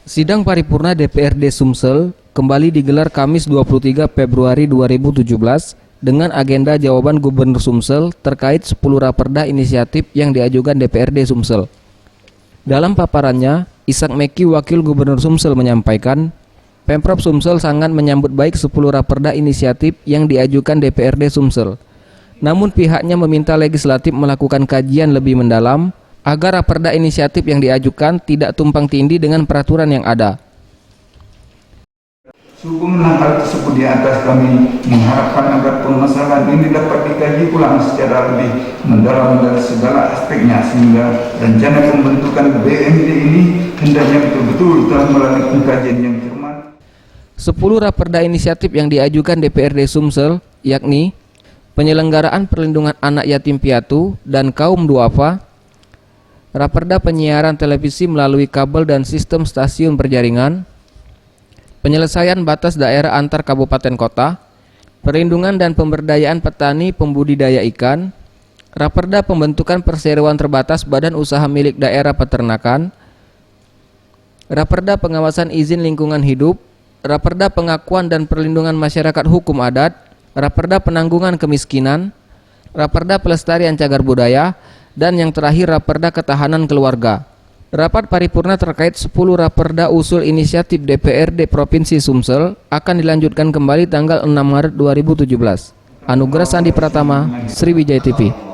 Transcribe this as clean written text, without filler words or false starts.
Sidang paripurna DPRD Sumsel kembali digelar Kamis 23 Februari 2017 dengan agenda jawaban Gubernur Sumsel terkait 10 raperda inisiatif yang diajukan DPRD Sumsel. Dalam paparannya, Ishak Meki, Wakil Gubernur Sumsel menyampaikan, Pemprov Sumsel sangat menyambut baik 10 raperda inisiatif yang diajukan DPRD Sumsel. Namun pihaknya meminta legislatif melakukan kajian lebih mendalam agar raperda inisiatif yang diajukan tidak tumpang tindih dengan peraturan yang ada. Sehubungan hal tersebut di atas, kami mengharapkan agar permasalahan ini dapat dikaji ulang secara lebih mendalam dari segala aspeknya, sehingga rencana pembentukan BMD ini hendaknya betul-betul telah melalui pengkajian yang cermat. 10 raperda inisiatif yang diajukan DPRD Sumsel yakni penyelenggaraan perlindungan anak yatim piatu dan kaum duafa, raperda penyiaran televisi melalui kabel dan sistem stasiun berjaringan, penyelesaian batas daerah antar kabupaten kota, perlindungan dan pemberdayaan petani pembudidaya ikan, raperda pembentukan perseroan terbatas badan usaha milik daerah peternakan, raperda pengawasan izin lingkungan hidup, raperda pengakuan dan perlindungan masyarakat hukum adat, raperda penanggungan kemiskinan, raperda pelestarian cagar budaya, dan yang terakhir raperda ketahanan keluarga. Rapat paripurna terkait 10 raperda usul inisiatif DPRD Provinsi Sumsel akan dilanjutkan kembali tanggal 6 Maret 2017. Anugerah Sandi Pratama, Sriwijaya TV.